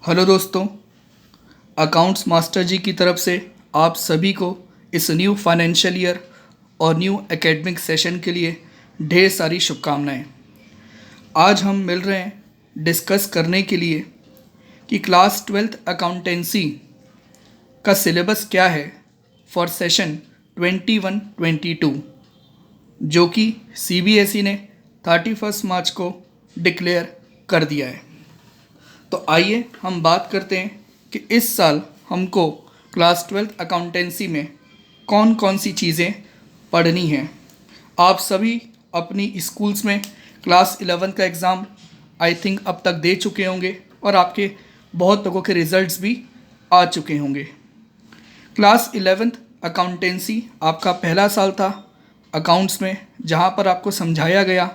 Hello दोस्तों, accounts master जी की तरफ से आप सभी को इस न्यू फाइनेंशियल ईयर और न्यू एकेडमिक सेशन के लिए ढेर सारी शुभकामनाएं। आज हम मिल रहे हैं डिस्कस करने के लिए कि क्लास 12th अकाउंटेंसी का सिलेबस क्या है फॉर सेशन 21-22, जो कि सीबीएसई ने 31 मार्च को डिक्लेयर कर दिया है। तो आइए हम बात करते हैं कि इस साल हमको क्लास 12th अकाउंटेंसी में कौन कौन सी चीज़ें पढ़नी हैं। आप सभी अपनी स्कूल्स में क्लास 11 का एग्ज़ाम आई थिंक अब तक दे चुके होंगे और आपके बहुत लोगों के रिज़ल्ट्स भी आ चुके होंगे। क्लास 11th अकाउंटेंसी आपका पहला साल था अकाउंट्स में, जहाँ पर आपको समझाया गया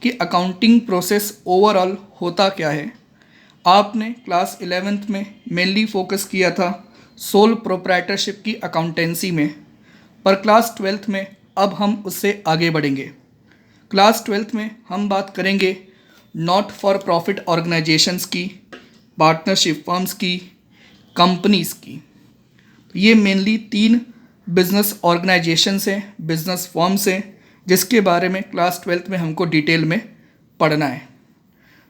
कि अकाउंटिंग प्रोसेस ओवरऑल होता क्या है। आपने क्लास 11th में मेनली फोकस किया था सोल प्रोप्राइटरशिप की अकाउंटेंसी में, पर क्लास 12th में अब हम उससे आगे बढ़ेंगे। क्लास 12th में हम बात करेंगे नॉट फॉर प्रॉफिट ऑर्गेनाइजेशंस की, पार्टनरशिप फर्म्स की, कंपनीज़ की। ये मेनली 3 बिजनेस ऑर्गेनाइजेशंस हैं, बिजनेस फर्म्स हैं, जिसके बारे में क्लास 12th में हमको डिटेल में पढ़ना है।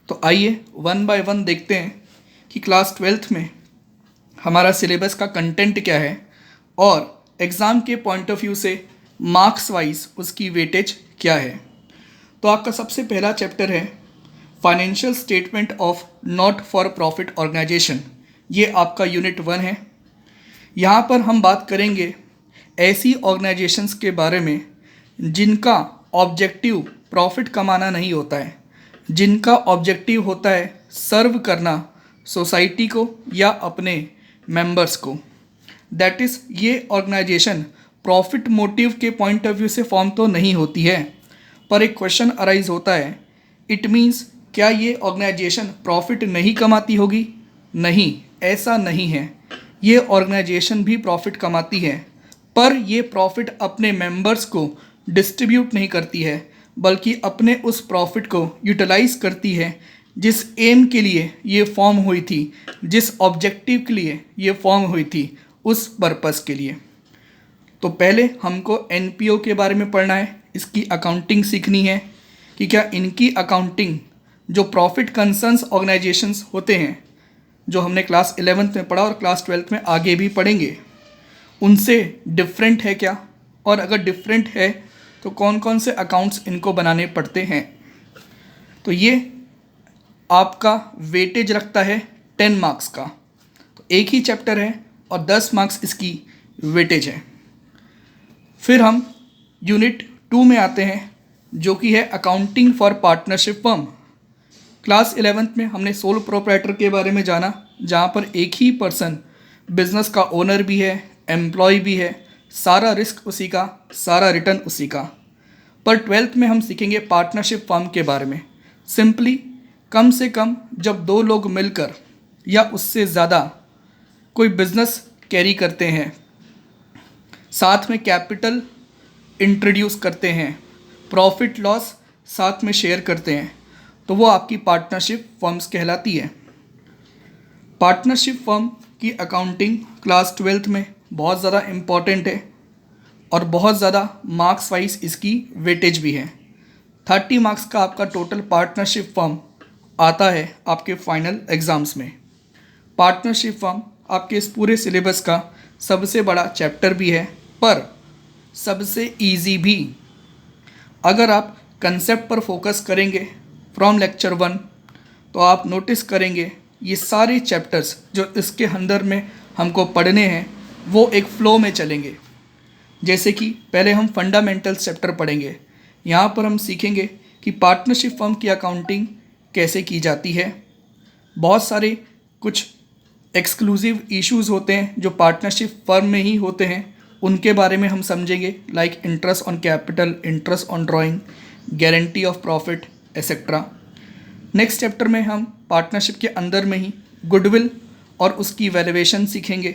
तो आइए वन बाय वन देखते हैं कि क्लास 12th में हमारा सिलेबस का कंटेंट क्या है और एग्ज़ाम के पॉइंट ऑफ व्यू से मार्क्स वाइज उसकी वेटेज क्या है। तो आपका सबसे पहला चैप्टर है financial statement of not for profit organisation. ये आपका यूनिट 1 है। यहाँ पर हम बात करेंगे ऐसी ऑर्गेनाइजेशंस के बारे में जिनका ऑब्जेक्टिव प्रॉफिट कमाना नहीं होता है, जिनका ऑब्जेक्टिव होता है सर्व करना सोसाइटी को या अपने मेंबर्स को। दैट इज़ ये ऑर्गेनाइजेशन प्रॉफिट मोटिव के पॉइंट ऑफ व्यू से फॉर्म तो नहीं होती है, पर एक क्वेश्चन अराइज होता है, इट मीन्स क्या ये ऑर्गेनाइजेशन प्रॉफिट नहीं कमाती होगी? नहीं, ऐसा नहीं है। ये ऑर्गेनाइजेशन भी प्रॉफिट कमाती है, पर ये प्रॉफिट अपने मेंबर्स को डिस्ट्रीब्यूट नहीं करती है, बल्कि अपने उस प्रॉफिट को यूटिलाइज करती है जिस एम के लिए ये फॉर्म हुई थी, जिस ऑब्जेक्टिव के लिए ये फॉर्म हुई थी, उस पर्पस के लिए। तो पहले हमको एनपीओ के बारे में पढ़ना है, इसकी अकाउंटिंग सीखनी है कि क्या इनकी अकाउंटिंग जो प्रॉफिट कंसर्न्स ऑर्गेनाइजेशंस होते हैं, जो हमने क्लास 11th में पढ़ा और क्लास 12th में आगे भी पढ़ेंगे, उनसे डिफरेंट है क्या, और अगर डिफरेंट है तो कौन कौन से अकाउंट्स इनको बनाने पड़ते हैं। तो ये आपका वेटेज रखता है 10 मार्क्स का। तो एक ही चैप्टर है और 10 मार्क्स इसकी वेटेज है। फिर हम यूनिट 2 में आते हैं, जो कि है accounting for partnership firm. Class 11th में हमने सोल प्रोप्राइटर के बारे में जाना, जहाँ पर एक ही पर्सन बिजनेस का ओनर भी है, एम्प्लॉय भी है, सारा रिस्क उसी का, सारा रिटर्न उसी का। पर 12th में हम सीखेंगे पार्टनरशिप फर्म के बारे में। सिंपली कम से कम जब 2 लोग मिलकर या उससे ज़्यादा कोई बिजनेस कैरी करते हैं, साथ में कैपिटल इंट्रोड्यूस करते हैं, प्रॉफिट लॉस साथ में शेयर करते हैं, तो वो आपकी पार्टनरशिप फर्म्स कहलाती है। पार्टनरशिप फर्म की अकाउंटिंग क्लास 12th में बहुत ज़्यादा इम्पॉर्टेंट है और बहुत ज़्यादा मार्क्स वाइज इसकी वेटेज भी है। 30 मार्क्स का आपका टोटल पार्टनरशिप फर्म आता है आपके फाइनल एग्ज़ाम्स में। पार्टनरशिप फर्म आपके इस पूरे सिलेबस का सबसे बड़ा चैप्टर भी है, पर सबसे इजी भी। अगर आप कंसेप्ट पर फोकस करेंगे फ्रॉम लेक्चर 1, तो आप नोटिस करेंगे ये सारे चैप्टर्स जो इसके अंदर में हमको पढ़ने हैं वो एक फ़्लो में चलेंगे। जैसे कि पहले हम फंडामेंटल्स चैप्टर पढ़ेंगे। यहाँ पर हम सीखेंगे कि पार्टनरशिप फर्म की अकाउंटिंग कैसे की जाती है। बहुत सारे कुछ एक्सक्लूसिव इश्यूज़ होते हैं जो पार्टनरशिप फर्म में ही होते हैं, उनके बारे में हम समझेंगे, like interest on capital, interest on drawing, guarantee of profit etcetera. Next chapter में हम पार्टनरशिप के अंदर में ही गुडविल और उसकी वैल्यूएशन सीखेंगे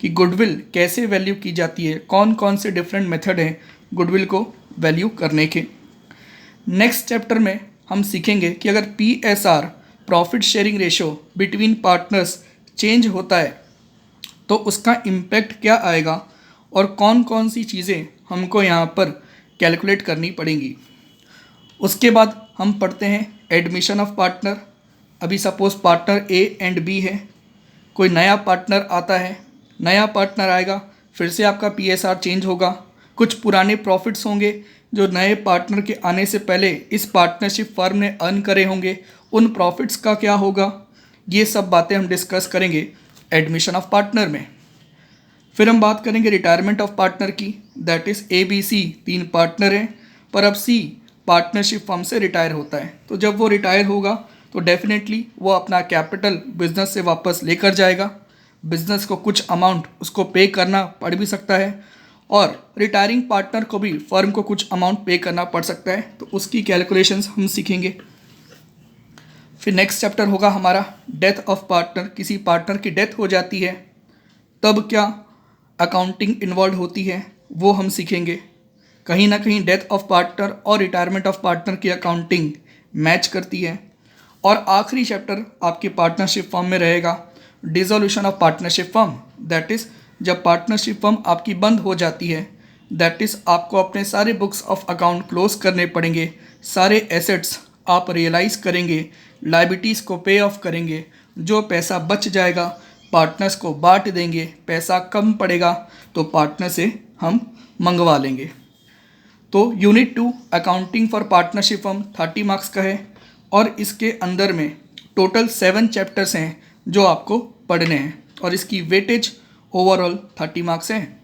कि गुडविल कैसे वैल्यू की जाती है, कौन कौन से डिफरेंट मेथड हैं गुडविल को वैल्यू करने के। नेक्स्ट चैप्टर में हम सीखेंगे कि अगर PSR profit sharing ratio between partners change होता है तो उसका इम्पैक्ट क्या आएगा और कौन कौन सी चीज़ें हमको यहाँ पर कैलकुलेट करनी पड़ेंगी। उसके बाद हम पढ़ते हैं एडमिशन ऑफ पार्टनर। अभी suppose partner A and B है, कोई नया पार्टनर आता है, नया पार्टनर आएगा, फिर से आपका PSR चेंज होगा, कुछ पुराने प्रॉफिट्स होंगे जो नए पार्टनर के आने से पहले इस पार्टनरशिप फर्म ने अर्न करे होंगे, उन प्रॉफिट्स का क्या होगा, ये सब बातें हम डिस्कस करेंगे एडमिशन ऑफ पार्टनर में। फिर हम बात करेंगे रिटायरमेंट ऑफ पार्टनर की, दैट इज़ ABC 3 पार्टनर हैं, पर अब C पार्टनरशिप फर्म से रिटायर होता है। तो जब वो रिटायर होगा तो डेफिनेटली वो अपना कैपिटल बिजनेस से वापस लेकर जाएगा, बिजनेस को कुछ अमाउंट उसको पे करना पड़ भी सकता है और रिटायरिंग पार्टनर को भी फर्म को कुछ अमाउंट पे करना पड़ सकता है, तो उसकी कैलकुलेशंस हम सीखेंगे। फिर नेक्स्ट चैप्टर होगा हमारा डेथ ऑफ पार्टनर। किसी पार्टनर की डेथ हो जाती है तब क्या अकाउंटिंग इन्वॉल्व होती है वो हम सीखेंगे। कहीं ना कहीं डेथ ऑफ पार्टनर और रिटायरमेंट ऑफ पार्टनर की अकाउंटिंग मैच करती है। और आखिरी चैप्टर आपकी पार्टनरशिप फर्म में रहेगा dissolution of partnership firm, that is जब पार्टनरशिप फर्म आपकी बंद हो जाती है, दैट इज़ आपको अपने सारे बुक्स ऑफ अकाउंट क्लोज करने पड़ेंगे, सारे एसेट्स आप रियलाइज़ करेंगे, लाइबिलिटीज़ को पे ऑफ करेंगे, जो पैसा बच जाएगा पार्टनर्स को बांट देंगे, पैसा कम पड़ेगा तो पार्टनर से हम मंगवा लेंगे। तो unit 2 accounting for partnership firm 30 marks का है और इसके अंदर में टोटल 7 चैप्टर्स हैं जो आपको पढ़ने हैं और इसकी वेटेज ओवरऑल 30 मार्क्स हैं।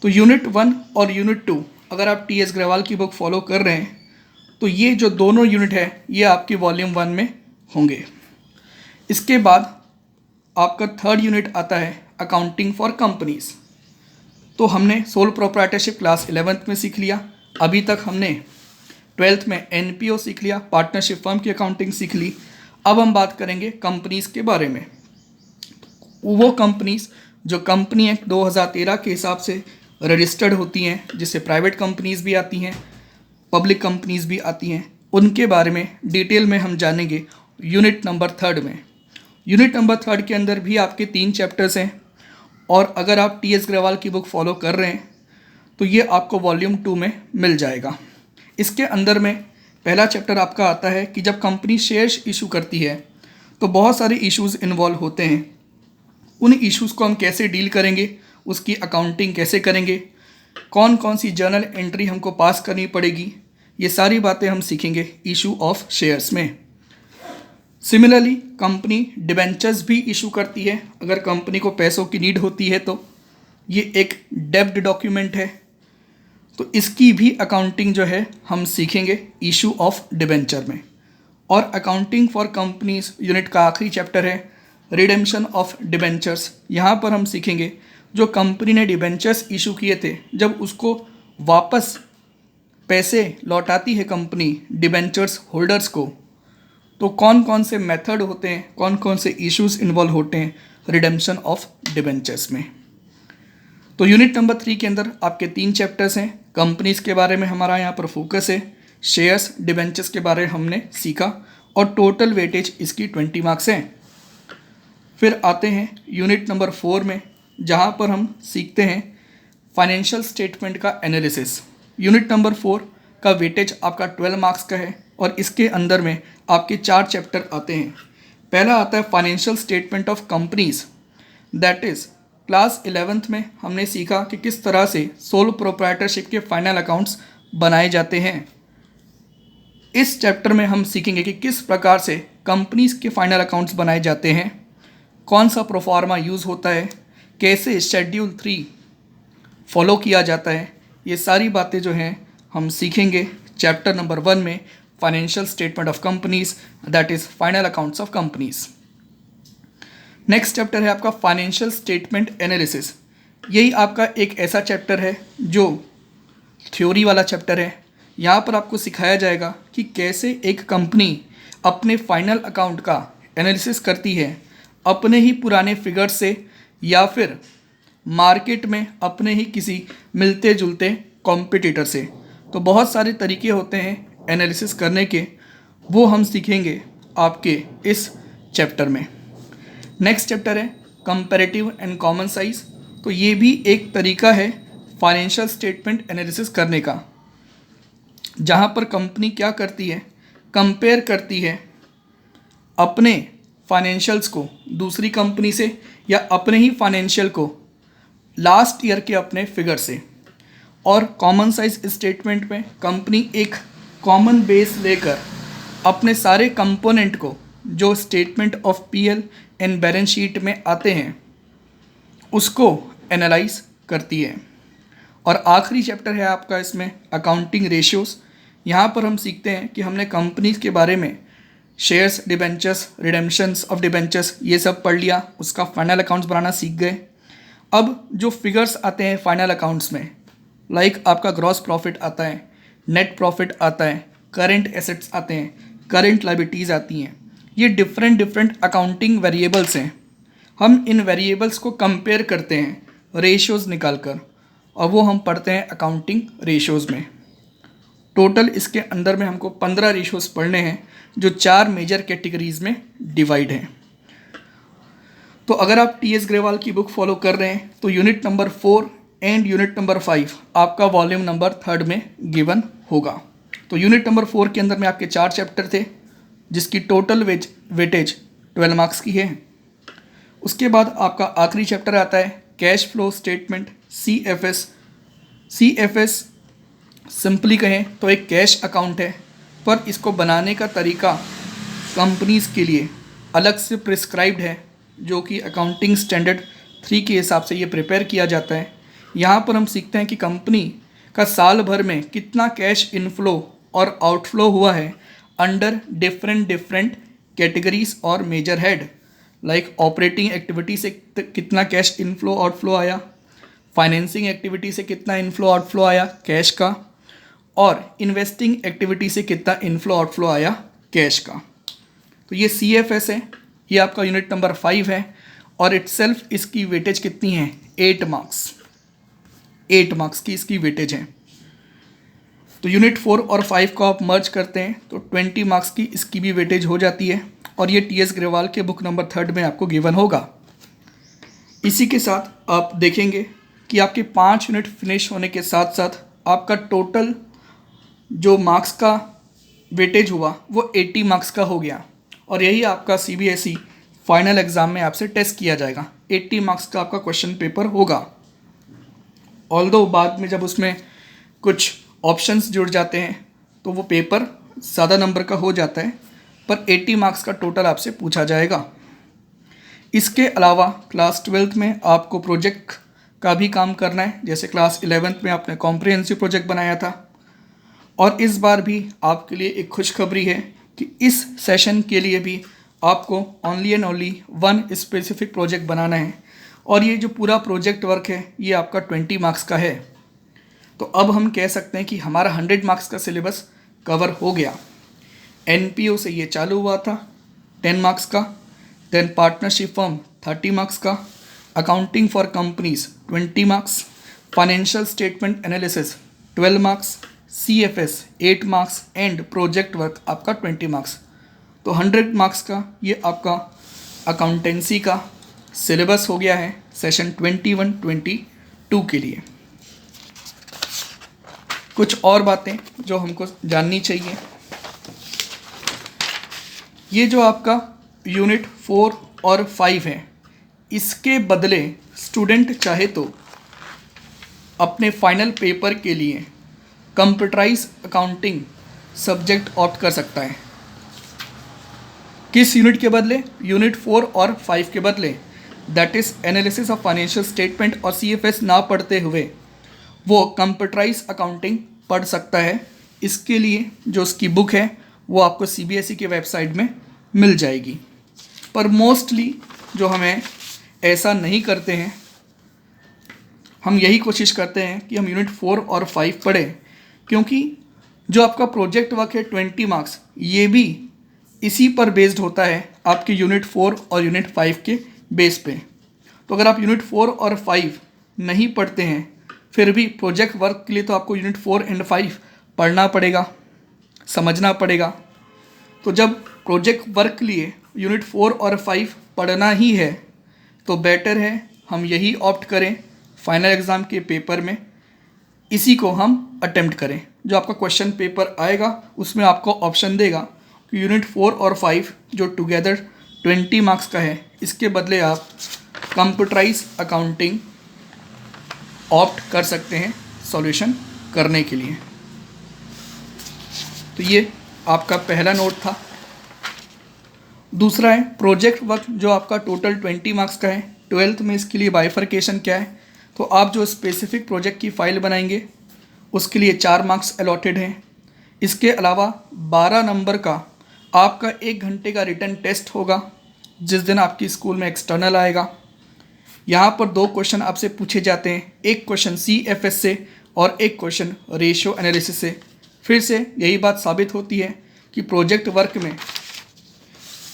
तो यूनिट 1 और यूनिट 2 अगर आप TS ग्रेवाल की बुक फॉलो कर रहे हैं तो ये जो दोनों यूनिट है ये आपके वॉल्यूम 1 में होंगे। इसके बाद आपका थर्ड यूनिट आता है अकाउंटिंग फॉर कंपनीज। तो हमने सोल प्रोप्राइटरशिप क्लास 11th में सीख लिया, अभी तक हमने 12th में NPO सीख लिया, पार्टनरशिप फर्म की अकाउंटिंग सीख ली। अब हम बात करेंगे कंपनीज के बारे में। वो कंपनीज जो कंपनी एक्ट 2013 के हिसाब से रजिस्टर्ड होती हैं, जिससे प्राइवेट कंपनीज भी आती हैं, पब्लिक कंपनीज भी आती हैं, उनके बारे में डिटेल में हम जानेंगे यूनिट नंबर 3 में। यूनिट नंबर 3 के अंदर भी आपके 3 चैप्टर्स हैं और अगर आप TS ग्रेवाल की बुक फॉलो कर रहे हैं तो ये आपको वॉल्यूम 2 में मिल जाएगा। इसके अंदर में पहला चैप्टर आपका आता है कि जब कंपनी शेयर्स इशू करती है तो बहुत सारे इश्यूज़ इन्वॉल्व होते हैं, उन इश्यूज़ को हम कैसे डील करेंगे, उसकी अकाउंटिंग कैसे करेंगे, कौन कौन सी जर्नल एंट्री हमको पास करनी पड़ेगी, ये सारी बातें हम सीखेंगे इशू ऑफ शेयर्स में। सिमिलरली कंपनी डिबेंचर्स भी इशू करती है, अगर कंपनी को पैसों की नीड होती है तो ये एक डेब्ट डॉक्यूमेंट है, तो इसकी भी अकाउंटिंग जो है हम सीखेंगे इशू ऑफ डिबेंचर में। और अकाउंटिंग फॉर कंपनीज यूनिट का आखिरी चैप्टर है रिडेम्पशन ऑफ डिबेंचर्स। यहाँ पर हम सीखेंगे जो कंपनी ने डिबेंचर्स इशू किए थे, जब उसको वापस पैसे लौटाती है कंपनी डिबेंचर्स होल्डर्स को, तो कौन कौन से मेथड होते हैं, कौन कौन से इश्यूज इन्वॉल्व होते हैं रिडेम्पशन ऑफ डिबेंचर्स में। तो यूनिट नंबर 3 के अंदर आपके 3 चैप्टर्स हैं। कंपनीज के बारे में हमारा यहाँ पर फोकस है, शेयर्स डिबेंचर्स के बारे में हमने सीखा और टोटल वेटेज इसकी 20 मार्क्स हैं। फिर आते हैं यूनिट नंबर 4 में, जहाँ पर हम सीखते हैं फाइनेंशियल स्टेटमेंट का एनालिसिस। यूनिट नंबर 4 का वेटेज आपका 12 मार्क्स का है और इसके अंदर में आपके 4 चैप्टर आते हैं। पहला आता है financial statement of companies, that is class 11th में हमने सीखा कि किस तरह से सोल प्रोप्राइटरशिप के फाइनल अकाउंट्स बनाए जाते हैं। इस चैप्टर में हम सीखेंगे कि किस प्रकार से कंपनीज के फाइनल अकाउंट्स बनाए जाते हैं, कौन सा प्रोफार्मा यूज़ होता है, कैसे शेड्यूल 3 फॉलो किया जाता है। ये सारी बातें जो हैं हम सीखेंगे चैप्टर नंबर 1 में, financial statement of companies, that is final accounts of companies. Next chapter है आपका फाइनेंशियल स्टेटमेंट एनालिसिस। यही आपका एक ऐसा चैप्टर है जो थ्योरी वाला चैप्टर है। यहाँ पर आपको सिखाया जाएगा कि कैसे एक कंपनी अपने फाइनल अकाउंट का एनालिसिस करती है, अपने ही पुराने फिगर्स से या फिर मार्केट में अपने ही किसी मिलते जुलते कॉम्पिटिटर से। तो बहुत सारे तरीके होते हैं एनालिसिस करने के, वो हम सीखेंगे आपके इस चैप्टर में। नेक्स्ट चैप्टर है कंपैरेटिव एंड कॉमन साइज। तो ये भी एक तरीका है फाइनेंशियल स्टेटमेंट एनालिसिस करने का, जहाँ पर कंपनी क्या करती है, कंपेयर करती है अपने फाइनेंशियल्स को दूसरी कंपनी से या अपने ही फाइनेंशियल को लास्ट ईयर के अपने फिगर से। और कॉमन साइज स्टेटमेंट में कंपनी एक कॉमन बेस लेकर अपने सारे कंपोनेंट को जो statement of PL and balance sheet में आते हैं उसको एनालाइज करती है। और आखिरी चैप्टर है आपका इसमें अकाउंटिंग रेशियोज़। यहाँ पर हम सीखते हैं कि हमने कंपनीज के बारे में शेयर्स, डिबेंचर्स, रिडेम्पशंस ऑफ डिबेंचर्स ये सब पढ़ लिया, उसका फाइनल अकाउंट्स बनाना सीख गए। अब जो फिगर्स आते हैं फाइनल अकाउंट्स में, लाइक आपका ग्रॉस प्रॉफिट आता है, नेट प्रॉफिट आता है, करेंट एसेट्स आते हैं, करेंट लायबिलिटीज़ आती हैं, ये डिफरेंट अकाउंटिंग वेरिएबल्स हैं। हम इन वेरिएबल्स को कंपेयर करते हैं रेशियोज़ निकाल कर, और वो हम पढ़ते हैं अकाउंटिंग रेशियोज़ में। टोटल इसके अंदर में हमको 15 रेशियोज़ पढ़ने हैं जो 4 मेजर कैटेगरीज़ में डिवाइड हैं। तो अगर आप टी एस ग्रेवाल की बुक फॉलो कर रहे हैं तो unit number 4 and unit number 5 आपका वॉल्यूम नंबर 3 में गिवन होगा। तो यूनिट नंबर 4 के अंदर में आपके 4 चैप्टर थे जिसकी टोटल वेटेज 12 मार्क्स की है। उसके बाद आपका आखिरी चैप्टर आता है cash flow statement, CFS simply कहें तो एक कैश अकाउंट है, पर इसको बनाने का तरीका कंपनीज़ के लिए अलग से प्रिस्क्राइब्ड है, जो कि अकाउंटिंग स्टैंडर्ड 3 के हिसाब से ये प्रिपेयर किया जाता है। यहाँ पर हम सीखते हैं कि कंपनी का साल भर में कितना कैश इनफ्लो और आउटफ्लो हुआ है अंडर डिफरेंट कैटेगरीज और major head, like operating activity से कितना कैश इनफ्लो आउटफ्लो आया, फाइनेंसिंग एक्टिविटी से कितना इनफ्लो आउटफ्लो आया कैश का, और इन्वेस्टिंग एक्टिविटी से कितना इनफ्लो आउटफ्लो आया कैश का। तो ये CFS है, ये आपका यूनिट नंबर 5 है, और इटसेल्फ इसकी वेटेज कितनी है 8 मार्क्स, 8 मार्क्स की इसकी वेटेज है। तो यूनिट 4 और 5 को आप मर्ज करते हैं तो 20 मार्क्स की इसकी भी वेटेज हो जाती है, और ये टी एस ग्रेवाल के बुक नंबर 3 में आपको गिवन होगा। इसी के साथ आप देखेंगे कि आपके 5 यूनिट फिनिश होने के साथ साथ आपका टोटल जो मार्क्स का वेटेज हुआ वो 80 मार्क्स का हो गया, और यही आपका CBSE फाइनल एग्ज़ाम में आपसे टेस्ट किया जाएगा। 80 मार्क्स का आपका क्वेश्चन पेपर होगा। ऑल्दो बाद में जब उसमें कुछ ऑप्शंस जुड़ जाते हैं तो वो पेपर ज़्यादा नंबर का हो जाता है, पर 80 मार्क्स का टोटल आपसे पूछा जाएगा। इसके अलावा क्लास 12th में आपको प्रोजेक्ट का भी काम करना है, जैसे क्लास 11th में आपने कॉम्प्रिहेंसिव प्रोजेक्ट बनाया था। और इस बार भी आपके लिए एक खुशखबरी है कि इस सेशन के लिए भी आपको only and only 1 specific project बनाना है, और ये जो पूरा प्रोजेक्ट वर्क है ये आपका 20 मार्क्स का है। तो अब हम कह सकते हैं कि हमारा 100 मार्क्स का सिलेबस कवर हो गया। NPO से ये चालू हुआ था 10 मार्क्स का, देन पार्टनरशिप फर्म 30 मार्क्स का, accounting for companies 20 marks, financial statement analysis 12 marks, CFS 8 marks and project work आपका 20 मार्क्स। तो 100 मार्क्स का ये आपका अकाउंटेंसी का सिलेबस हो गया है सेशन 21-22 के लिए। कुछ और बातें जो हमको जाननी चाहिए, ये जो आपका यूनिट 4 और 5 है, इसके बदले स्टूडेंट चाहे तो अपने फाइनल पेपर के लिए कंप्यूटराइज अकाउंटिंग सब्जेक्ट ऑप्ट कर सकता है। किस यूनिट के बदले? यूनिट 4 और 5 के बदले, that is analysis of financial statement और CFS ना पढ़ते हुए वो कंप्यूटराइज अकाउंटिंग पढ़ सकता है। इसके लिए जो उसकी बुक है वो आपको CBSE के वेबसाइट में मिल जाएगी। पर मोस्टली जो हमें ऐसा नहीं करते हैं, हम यही कोशिश करते हैं कि हम यूनिट 4 और 5 पढ़ें, क्योंकि जो आपका प्रोजेक्ट वर्क है 20 मार्क्स, ये भी इसी पर बेस्ड होता है आपके यूनिट 4 और यूनिट 5 के बेस पे। तो अगर आप यूनिट 4 और 5 नहीं पढ़ते हैं, फिर भी प्रोजेक्ट वर्क के लिए तो आपको यूनिट 4 एंड 5 पढ़ना पड़ेगा, समझना पड़ेगा। तो जब प्रोजेक्ट वर्क के लिए यूनिट 4 और 5 पढ़ना ही है तो बेटर है हम यही ऑप्ट करें फाइनल एग्ज़ाम के पेपर में, इसी को हम अटेम्प्ट करें। जो आपका क्वेश्चन पेपर आएगा उसमें आपको ऑप्शन देगा कि यूनिट 4 और 5 जो टुगेदर 20 मार्क्स का है, इसके बदले आप कंप्यूटराइज अकाउंटिंग ऑप्ट कर सकते हैं सॉल्यूशन करने के लिए। तो ये आपका पहला नोट था। दूसरा है प्रोजेक्ट वर्क जो आपका टोटल 20 मार्क्स का है। 12th में इसके लिए बाइफरकेशन क्या है, तो आप जो स्पेसिफिक प्रोजेक्ट की फ़ाइल बनाएंगे उसके लिए 4 मार्क्स अलॉटेड हैं। इसके अलावा 12 नंबर का आपका 1 घंटे का रिटन टेस्ट होगा जिस दिन आपकी स्कूल में एक्सटर्नल आएगा। यहाँ पर 2 क्वेश्चन आपसे पूछे जाते हैं, एक क्वेश्चन CFS से और एक क्वेश्चन रेशियो एनालिसिस से। फिर से यही बात साबित होती है कि प्रोजेक्ट वर्क में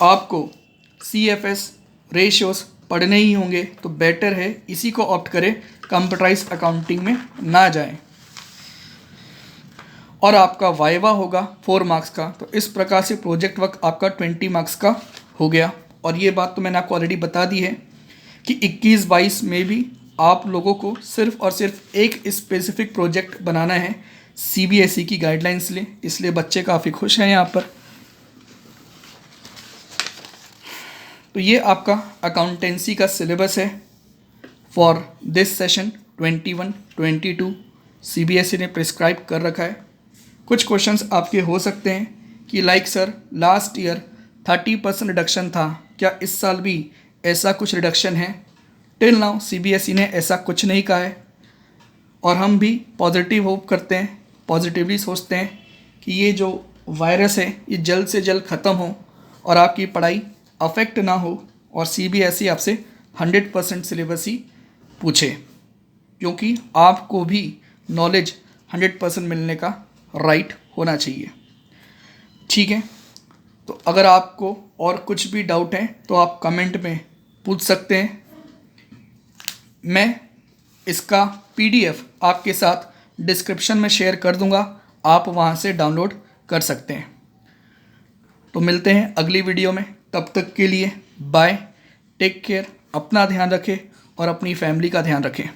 आपको CFS रेशियोज पढ़ने ही होंगे, तो बेटर है इसी को ऑप्ट करें, कंप्यूटराइज अकाउंटिंग में ना जाएं। और आपका वाइवा होगा 4 मार्क्स का। तो इस प्रकार से प्रोजेक्ट वर्क आपका 20 मार्क्स का हो गया। और ये बात तो मैंने आपको ऑलरेडी बता दी है कि 21-22 में भी आप लोगों को सिर्फ और सिर्फ एक स्पेसिफिक प्रोजेक्ट बनाना है CBSE की गाइडलाइंस ले, इसलिए बच्चे काफ़ी खुश हैं यहाँ पर। तो ये आपका अकाउंटेंसी का सिलेबस है फॉर दिस सेशन 21-22 CBSE ने प्रिस्क्राइब कर रखा है। कुछ क्वेश्चंस आपके हो सकते हैं कि like sir last year 30% reduction था, क्या इस साल भी ऐसा कुछ रिडक्शन है? टिल नाउ CBSE ने ऐसा कुछ नहीं कहा है और हम भी पॉजिटिव होप करते हैं, पॉजिटिवली सोचते हैं कि ये जो वायरस है ये जल्द से जल्द ख़त्म हो और आपकी पढ़ाई अफेक्ट ना हो और CBSE आपसे 100% सिलेबस ही पूछे, क्योंकि आपको भी नॉलेज 100% मिलने का राइट होना चाहिए। ठीक है, तो अगर आपको और कुछ भी डाउट है तो आप कमेंट में पूछ सकते हैं। मैं इसका PDF आपके साथ डिस्क्रिप्शन में शेयर कर दूंगा, आप वहां से डाउनलोड कर सकते हैं। तो मिलते हैं अगली वीडियो में, तब तक के लिए बाय, टेक केयर, अपना ध्यान रखें और अपनी फैमिली का ध्यान रखें।